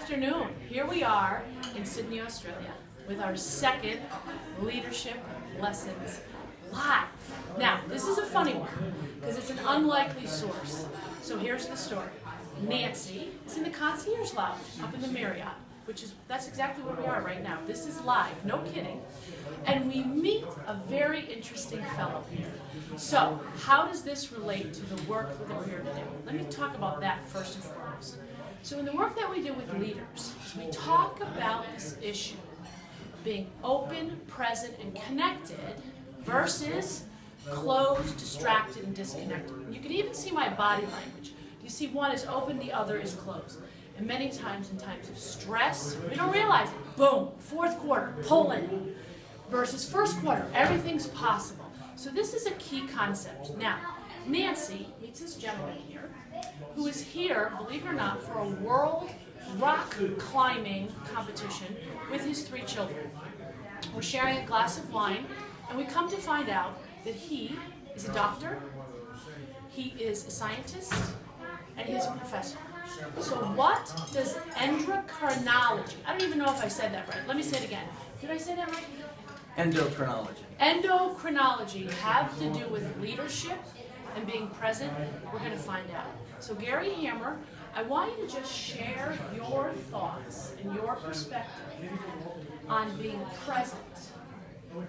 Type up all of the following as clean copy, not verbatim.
afternoon. Here we are in Sydney, Australia, with our second Leadership Lessons Live. Now, this is a funny one, because it's an unlikely source. So here's the story. Nancy is in the concierge lounge up in the Marriott, that's exactly where we are right now. This is live, no kidding. And we meet a very interesting fellow here. So, how does this relate to the work that we're here to do? Let me talk about that first and foremost. So in the work that we do with leaders, we talk about this issue of being open, present, and connected versus closed, distracted, and disconnected. And you can even see my body language. You see one is open, the other is closed. And many times in times of stress, we don't realize it. Boom, fourth quarter, pull in. Versus first quarter, everything's possible. So this is a key concept. Now, Nancy meets this gentleman here, who is here, believe it or not, for a world rock climbing competition with his 3 children. We're sharing a glass of wine, and we come to find out that he is a doctor, he is a scientist, and he's a professor. So what does endocrinology, I don't even know if I said that right. Let me say it again. Did I say that right? Endocrinology. Endocrinology have to do with leadership and being present. We're going to find out. So Gary Hammer, I want you to just share your thoughts and your perspective on being present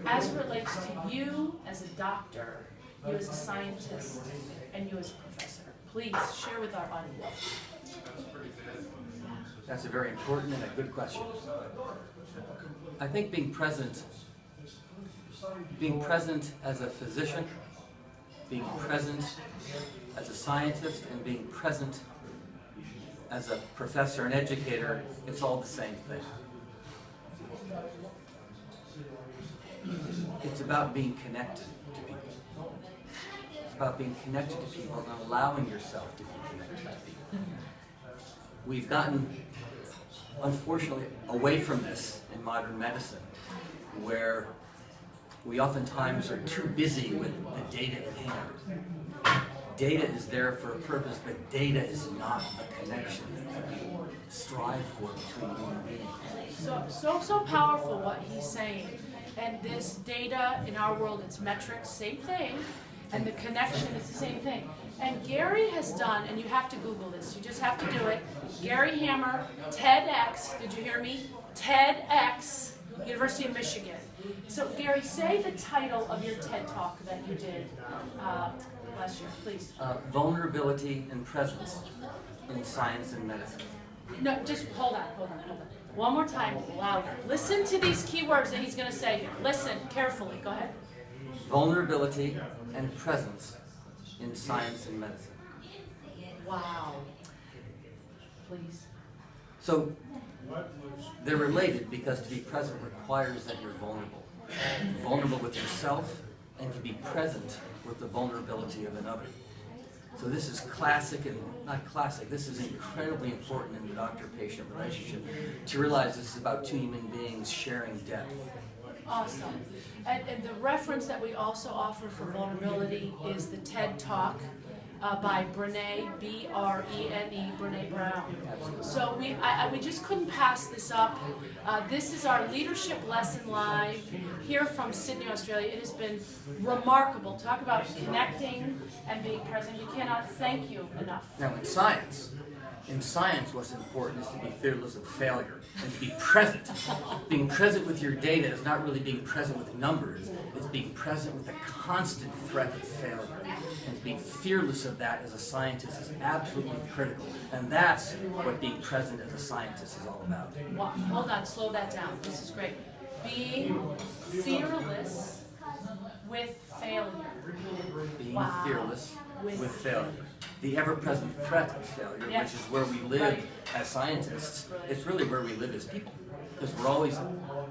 as it relates to you as a doctor, you as a scientist, and you as a professor. Please share with our audience. That's a very important and a good question. I think being present as a physician, being present as a scientist, and being present as a professor and educator, it's all the same thing. It's about being connected to people. It's about being connected to people and allowing yourself to be connected to people. We've gotten, unfortunately, away from this in modern medicine, where we oftentimes are too busy with the data at hand. Data is there for a purpose, but data is not the connection that we strive for between human beings. So powerful what he's saying. And this data, in our world, it's metrics, same thing. And the connection is the same thing. And Gary has done, and you have to Google this, you just have to do it, Gary Hammer, TEDx, did you hear me? TEDx, University of Michigan. So Gary, say the title of your TED Talk that you did last year, please. Vulnerability and presence in science and medicine. No, just hold on. One more time, louder. Listen to these keywords that he's going to say here. Listen carefully. Go ahead. Vulnerability and presence in science and medicine. Wow. Please. So they're related because to be present requires that you're vulnerable. Vulnerable with yourself and to be present with the vulnerability of another. So this is classic and not classic, this is incredibly important in the doctor-patient relationship to realize this is about 2 human beings sharing depth. Awesome. And the reference that we also offer for vulnerability is the TED Talk by Brene, B-R-E-N-E, Brene Brown. So we just couldn't pass this up. This is our Leadership Lesson Live here from Sydney, Australia. It has been remarkable. Talk about connecting and being present. We cannot thank you enough. Now in science what's important is to be fearless of failure and to be present. Being present with your data is not really being present with numbers, it's being present with the constant threat of failure. And being fearless of that as a scientist is absolutely critical. And that's what being present as a scientist is all about. Well, hold on, slow that down. This is great. Being fearless with failure. Being fearless with failure. The ever-present threat of failure, Yes. which is where we live as scientists, it's really where we live as people. Because we're always,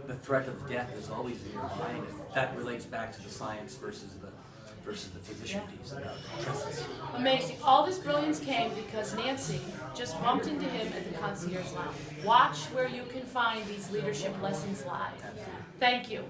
the threat of death is always in your mind. That relates back to the science versus the physician piece about presence. Amazing. All this brilliance came because Nancy just bumped into him at the concierge lounge. Watch where you can find these leadership lessons live. Thank you.